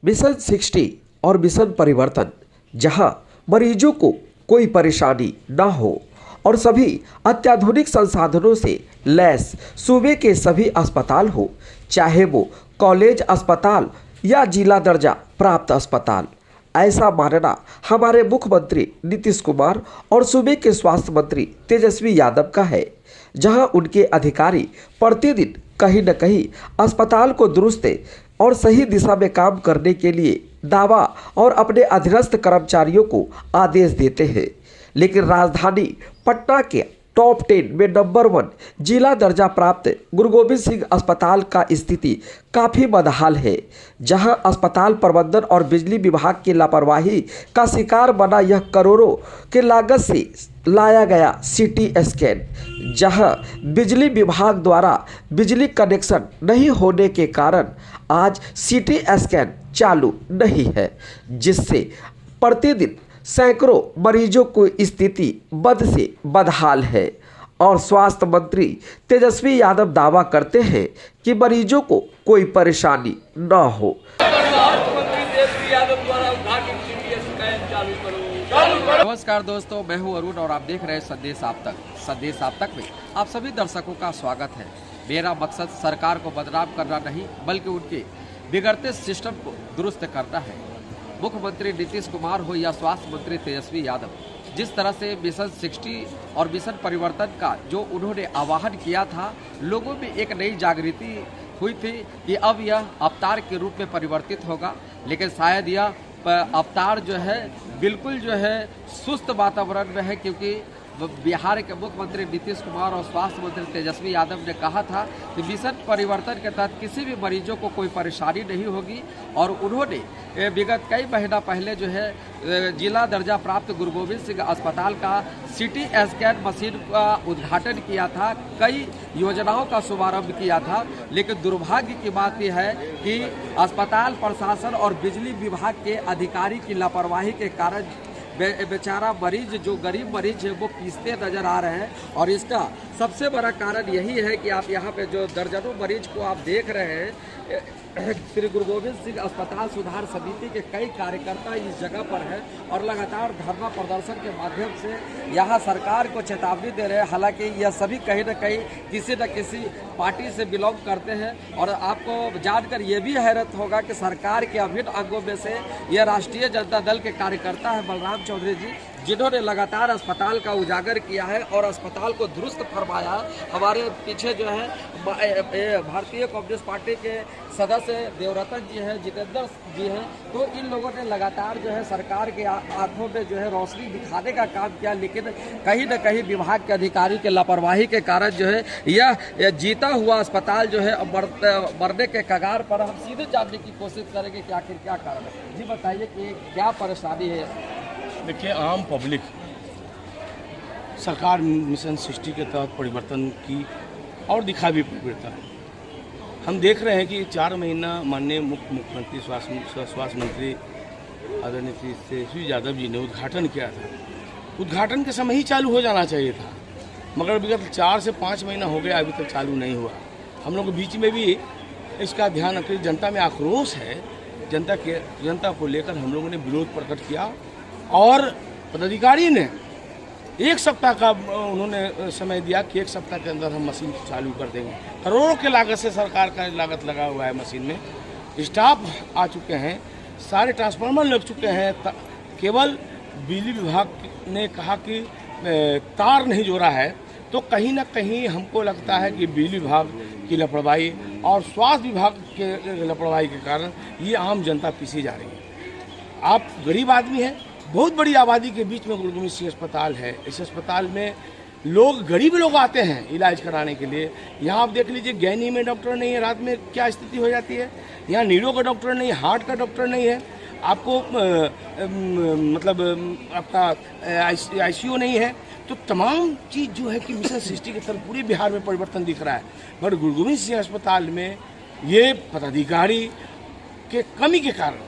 Mission 60 और mission परिवर्तन, जहां मरीजों को कोई परेशानी ना हो और सभी अत्याधुनिक संसाधनों से लैस सूबे के सभी अस्पताल हो, चाहे वो कॉलेज अस्पताल या जिला दर्जा प्राप्त अस्पताल। ऐसा मानना हमारे मुख्यमंत्री नीतीश कुमार और सूबे के स्वास्थ्य मंत्री तेजस्वी यादव का है, जहां उनके अधिकारी प्रतिदिन कहीं न कहीं अस्पताल को दुरुस्त और सही दिशा में काम करने के लिए दावा और अपने अधीनस्थ कर्मचारियों को आदेश देते हैं। लेकिन राजधानी पटना के टॉप 10 में नंबर 1 जिला दर्जा प्राप्त गुरु गोविंद सिंह अस्पताल का स्थिति काफ़ी बदहाल है, जहां अस्पताल प्रबंधन और बिजली विभाग की लापरवाही का शिकार बना यह करोड़ों के लागत से लाया गया सीटी स्कैन, जहां बिजली विभाग द्वारा बिजली कनेक्शन नहीं होने के कारण आज सीटी स्कैन चालू नहीं है, जिससे प्रतिदिन सैकड़ों मरीजों की स्थिति बद से बदहाल है। और स्वास्थ्य मंत्री तेजस्वी यादव दावा करते हैं कि मरीजों को कोई परेशानी न हो। नमस्कार दोस्तों, मैं हूं अरुण और आप देख रहे हैं संदेश आप तक। संदेश आप तक में आप सभी दर्शकों का स्वागत है। मेरा मकसद सरकार को बदनाम करना नहीं, बल्कि उनके बिगड़ते सिस्टम को दुरुस्त करना है। मुख्यमंत्री नीतीश कुमार हो या स्वास्थ्य मंत्री तेजस्वी यादव, जिस तरह से मिशन 60 और मिशन परिवर्तन का जो उन्होंने आह्वान किया था, लोगों में एक नई जागृति हुई थी कि अब यह अवतार के रूप में परिवर्तित होगा। लेकिन शायद यह अवतार जो है बिल्कुल जो है सुस्त वातावरण में है, क्योंकि बिहार के मुख्यमंत्री नीतीश कुमार और स्वास्थ्य मंत्री तेजस्वी यादव ने कहा था कि मिशन परिवर्तन के तहत किसी भी मरीजों को कोई परेशानी नहीं होगी। और उन्होंने विगत कई महीना पहले जो है जिला दर्जा प्राप्त गुरु गोविंद सिंह अस्पताल का सीटी स्कैन मशीन का उद्घाटन किया था, कई योजनाओं का शुभारंभ किया था। लेकिन दुर्भाग्य की बात यह है कि अस्पताल प्रशासन और बिजली विभाग के अधिकारी की लापरवाही के कारण बेचारा मरीज, जो गरीब मरीज है, वो पीसते नजर आ रहे हैं। और इसका सबसे बड़ा कारण यही है कि आप यहाँ पे जो दर्जनों मरीज को आप देख रहे हैं, श्री गुरु गोविंद सिंह अस्पताल सुधार समिति के कई कार्यकर्ता इस जगह पर हैं और लगातार धरना प्रदर्शन के माध्यम से यहाँ सरकार को चेतावनी दे रहे हैं। हालांकि यह सभी कहीं न कहीं किसी न किसी पार्टी से बिलोंग करते हैं। और आपको जानकर ये भी हैरत होगा कि सरकार के अभिन्न अंगों में से यह राष्ट्रीय जनता दल के कार्यकर्ता है बलराम चौधरी जी, जिन्होंने लगातार अस्पताल का उजागर किया है और अस्पताल को दुरुस्त फरमाया। हमारे पीछे जो है भारतीय कम्युनिस्ट पार्टी के सदस्य देवरतन जी हैं, जितेंद्र जी हैं, तो इन लोगों ने लगातार जो है सरकार के आंखों में जो है रोशनी दिखाने का काम किया। लेकिन कहीं न कहीं विभाग के अधिकारी के लापरवाही के कारण जो है यह जीता हुआ अस्पताल जो है मरने के कगार पर। हम सीधे जानने की कोशिश करेंगे कि आखिर क्या कारण है। जी बताइए कि क्या परेशानी है। देखिए, आम पब्लिक सरकार मिशन 60 के तहत परिवर्तन की और दिखा भी परिवर्तन। हम देख रहे हैं कि 4 महीना माननीय मुख्यमंत्री स्वास्थ्य मंत्री आदरणीय तेजस्वी यादव जी ने उद्घाटन किया था। उद्घाटन के समय ही चालू हो जाना चाहिए था, मगर विगत 4 से 5 महीना हो गया, अभी तक चालू नहीं हुआ। हम लोग के बीच में भी इसका ध्यान रखकर, जनता में आक्रोश है, जनता को लेकर हम लोगों ने विरोध प्रकट किया और पदाधिकारी ने 1 सप्ताह का उन्होंने समय दिया कि 1 सप्ताह के अंदर हम मशीन चालू कर देंगे। करोड़ों के लागत से सरकार का लागत लगा हुआ है मशीन में। स्टाफ आ चुके हैं, सारे ट्रांसफार्मर लग चुके हैं। केवल बिजली विभाग ने कहा कि तार नहीं जोड़ा है, तो कहीं ना कहीं हमको लगता है कि बिजली विभाग की लापरवाही और स्वास्थ्य विभाग के लापरवाही के कारण ये आम जनता पीसी जा रही है। आप गरीब आदमी हैं, बहुत बड़ी आबादी के बीच में गुरु गोविंद सिंह अस्पताल है। इस अस्पताल में लोग, गरीब लोग आते हैं इलाज कराने के लिए। यहाँ आप देख लीजिए, गैनी में डॉक्टर नहीं है, रात में क्या स्थिति हो जाती है। यहाँ नीरो का डॉक्टर नहीं, हार्ट का डॉक्टर नहीं है, आपको मतलब आपका ICU नहीं है। तो तमाम चीज़ जो है कि मिशन 60 के तरफ पूरे बिहार में परिवर्तन दिख रहा है। पर गुरु गोविंद सिंह अस्पताल में ये पदाधिकारी के कमी के कारण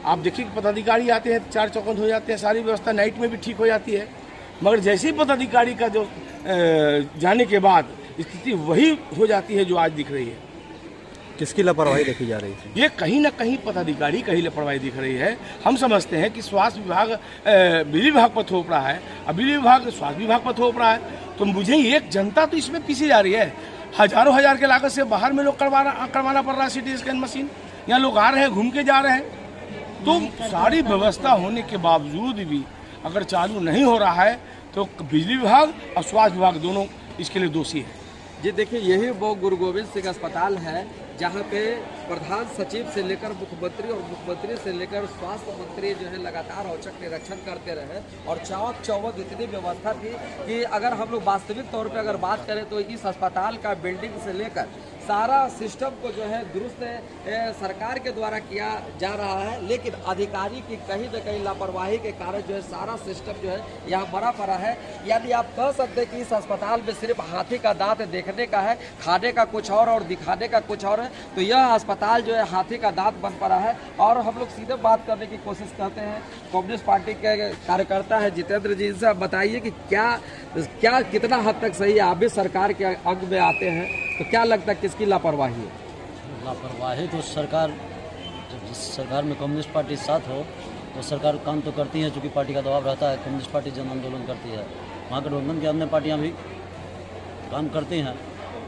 आप देखिए कि पदाधिकारी आते हैं, 4 चौकंद हो जाते हैं, सारी व्यवस्था नाइट में भी ठीक हो जाती है। मगर जैसे ही पदाधिकारी का जो जाने के बाद स्थिति वही हो जाती है जो आज दिख रही है। किसकी लापरवाही देखी जा रही है? ये कहीं ना कहीं पदाधिकारी का ही लापरवाही दिख रही है। हम समझते हैं कि स्वास्थ्य विभाग बिजली विभाग पर थोप रहा है, अब बिजली विभाग स्वास्थ्य विभाग पर थोप रहा है, तो मुझे एक जनता तो इसमें पीसी जा रही है। हजारों हजार के लागत से बाहर में लोग करवाना पड़ रहा है सिटी स्कैन मशीन। यहाँ लोग आ रहे हैं, घूम के जा रहे हैं, तो सारी व्यवस्था होने के बावजूद भी अगर चालू नहीं हो रहा है तो बिजली विभाग और स्वास्थ्य विभाग दोनों इसके लिए दोषी है। जी देखिए, यही वो गुरु गोविंद सिंह अस्पताल है जहाँ पे प्रधान सचिव से लेकर मुख्यमंत्री और मुख्यमंत्री से लेकर स्वास्थ्य मंत्री जो है लगातार औचक निरीक्षण करते रहे और चाक चौबंद इतनी व्यवस्था थी कि अगर हम लोग वास्तविक तौर पे अगर बात करें तो इस अस्पताल का बिल्डिंग से लेकर सारा सिस्टम को जो है दुरुस्त सरकार के द्वारा किया जा रहा है, लेकिन अधिकारी की कहीं न कहीं लापरवाही के कारण जो है सारा सिस्टम जो है यहाँ मरा पड़ा है। यानी आप कह सकते हैं कि इस अस्पताल में सिर्फ हाथी का दांत देखने का है, खाने का कुछ और दिखाने का कुछ और है। तो यह अस्पताल जो है हाथी का दांत बन पड़ा है। और हम लोग सीधे बात करने की कोशिश करते हैं कम्युनिस्ट पार्टी के कार्यकर्ता है जितेंद्र जी से। आप बताइए कि क्या कितना हद तक सही है? आप भी सरकार के अंग में आते हैं, तो क्या लगता है किसकी लापरवाही है? लापरवाही तो सरकार, जब जिस सरकार में कम्युनिस्ट पार्टी साथ हो तो सरकार काम तो करती है, चूँकि पार्टी का दबाव रहता है। कम्युनिस्ट पार्टी जन आंदोलन करती है, महागठबंधन की अन्य पार्टियां भी काम करती हैं।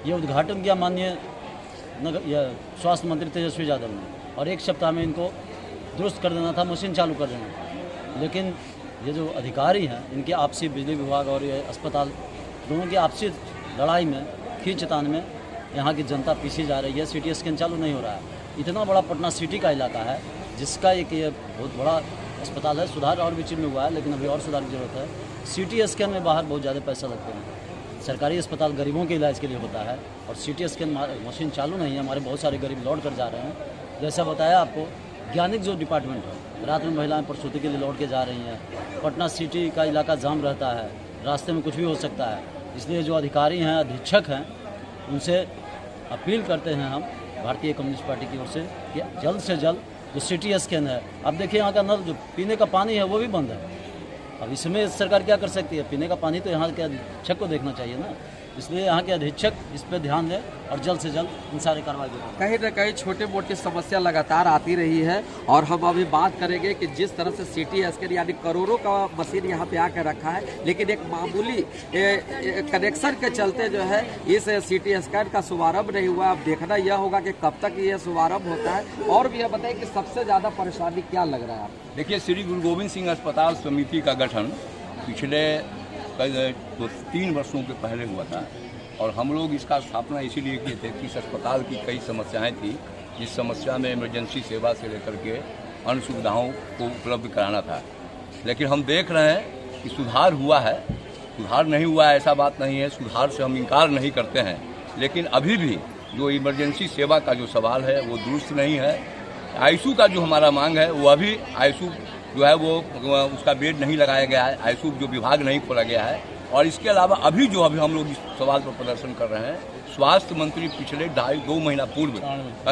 ये उद्घाटन किया माननीय स्वास्थ्य मंत्री तेजस्वी यादव ने, और एक सप्ताह में इनको दुरुस्त कर देना था, मशीन चालू कर देना था। लेकिन ये जो अधिकारी हैं, इनके आपसी, बिजली विभाग और ये अस्पताल दोनों की आपसी लड़ाई में, खींचतान में यहाँ की जनता पीसी जा रही है। सिटी स्कैन चालू नहीं हो रहा है। इतना बड़ा पटना सिटी का इलाका है जिसका एक ये बहुत बड़ा अस्पताल है। सुधार और भी चीज़ में हुआ है, लेकिन अभी और सुधार की जरूरत है। सिटी स्कैन में बाहर बहुत ज़्यादा पैसा लगते हैं। सरकारी अस्पताल गरीबों के इलाज के लिए होता है, और सिटी स्कैन मशीन चालू नहीं है। हमारे बहुत सारे गरीब लौट कर जा रहे हैं। जैसा बताया आपको, ज्ञानिक जो डिपार्टमेंट है, रात में महिलाएं प्रसूति के लिए लौट के जा रही हैं। पटना सिटी का इलाका जाम रहता है, रास्ते में कुछ भी हो सकता है। इसलिए जो अधिकारी हैं, अधीक्षक हैं, उनसे अपील करते हैं हम भारतीय कम्युनिस्ट पार्टी की ओर से कि जल्द से जल्द जो सिटी स्कैन है, अब देखिए यहाँ का नल जो पीने का पानी है वो भी बंद है। अब इसमें सरकार क्या कर सकती है? पीने का पानी तो यहाँ के अधीक्षक को देखना चाहिए ना। इसलिए यहाँ के अधीक्षक इस पर ध्यान दें और जल्द से जल्द इन सारे कार्रवाई करें। कहीं न कहीं छोटी मोटी समस्या लगातार आती रही है, और हम अभी बात करेंगे कि जिस तरह से सिटी स्कैन यानी करोड़ों का मशीन यहाँ पे आकर रखा है, लेकिन एक मामूली कनेक्शन के चलते जो है इस सिटी स्कैन का शुभारंभ नहीं हुआ। अब देखना यह होगा कि कब तक ये शुभारंभ होता है। और भी यह बताइए कि सबसे ज़्यादा परेशानी क्या लग रहा है आपको? देखिए, श्री गुरु गोविंद सिंह अस्पताल समिति का गठन पिछले 3 वर्षों के पहले हुआ था, और हम लोग इसका स्थापना इसीलिए किए थे कि इस अस्पताल की कई समस्याएं थी। जिस समस्या में इमरजेंसी सेवा से लेकर के अन्य सुविधाओं को उपलब्ध कराना था। लेकिन हम देख रहे हैं कि सुधार हुआ है, सुधार नहीं हुआ है ऐसा बात नहीं है, सुधार से हम इनकार नहीं करते हैं। लेकिन अभी भी जो इमरजेंसी सेवा का जो सवाल है वो दुरुस्त नहीं है। आईसीयू का जो हमारा मांग है वो अभी आईसीयू जो है वो उसका बेड नहीं लगाया गया है, आईसीयू जो विभाग नहीं खोला गया है। और इसके अलावा अभी हम लोग इस सवाल पर प्रदर्शन कर रहे हैं, स्वास्थ्य मंत्री पिछले 2.5 महीना पूर्व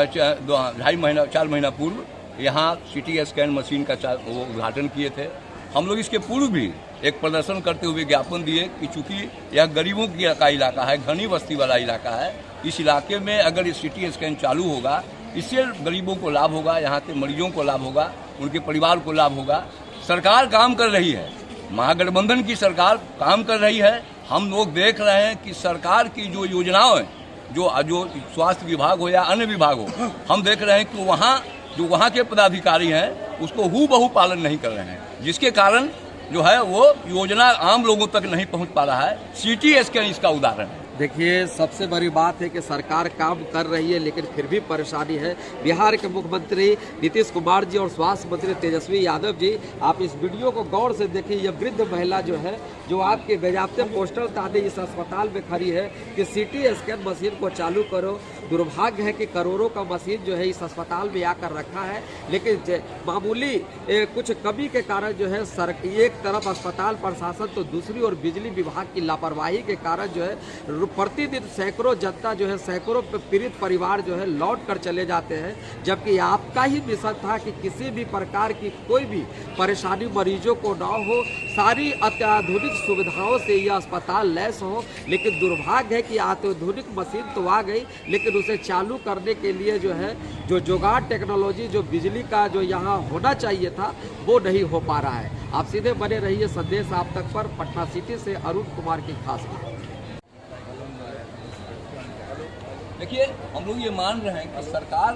4 महीना पूर्व यहाँ सिटी स्कैन मशीन का वो उद्घाटन किए थे। हम लोग इसके पूर्व भी एक प्रदर्शन करते हुए ज्ञापन दिए कि चूंकि यह गरीबों का इलाका है, घनी बस्ती वाला इलाका है, इस इलाके में अगर ये सिटी स्कैन चालू होगा इससे गरीबों को लाभ होगा, यहाँ के मरीजों को लाभ होगा, उनके परिवार को लाभ होगा। सरकार काम कर रही है, महागठबंधन की सरकार काम कर रही है। हम लोग देख रहे हैं कि सरकार की जो योजनाओं हैं, जो स्वास्थ्य विभाग हो या अन्य विभाग हो, हम देख रहे हैं कि वहाँ के पदाधिकारी हैं उसको हूबहू पालन नहीं कर रहे हैं, जिसके कारण जो है वो योजना आम लोगों तक नहीं पहुँच पा रहा है। सिटी स्कैन इसका उदाहरण है। देखिए, सबसे बड़ी बात है कि सरकार काम कर रही है, लेकिन फिर भी परेशानी है। बिहार के मुख्यमंत्री नीतीश कुमार जी और स्वास्थ्य मंत्री तेजस्वी यादव जी, आप इस वीडियो को गौर से देखिए। यह वृद्ध महिला जो है, जो आपके बेजाब्ते पोस्टर ताने इस अस्पताल में खड़ी है कि सिटी स्कैन मशीन को चालू करो। दुर्भाग्य है कि करोड़ों का मशीन जो है इस अस्पताल में आकर रखा है, लेकिन मामूली कुछ कमी के कारण जो है एक तरफ अस्पताल प्रशासन तो दूसरी ओर बिजली विभाग की लापरवाही के कारण जो है प्रतिदिन सैकड़ों जनता जो है, सैकड़ों पीड़ित परिवार जो है लौट कर चले जाते हैं, जबकि आपका ही मिशन था कि किसी भी प्रकार की कोई भी परेशानी मरीजों को ना हो, सारी अत्याधुनिक सुविधाओं से यह अस्पताल लैस हो। लेकिन दुर्भाग्य है कि अत्याधुनिक मशीन तो आ गई, लेकिन उसे चालू करने के लिए जो है जो जुगाड़ टेक्नोलॉजी, जो बिजली का जो यहाँ होना चाहिए था, वो नहीं हो पा रहा है। आप सीधे बने रहिए संदेश आप तक पर। पटना सिटी से अरुण कुमार की खास रिपोर्ट। देखिए, हम लोग ये मान रहे हैं कि सरकार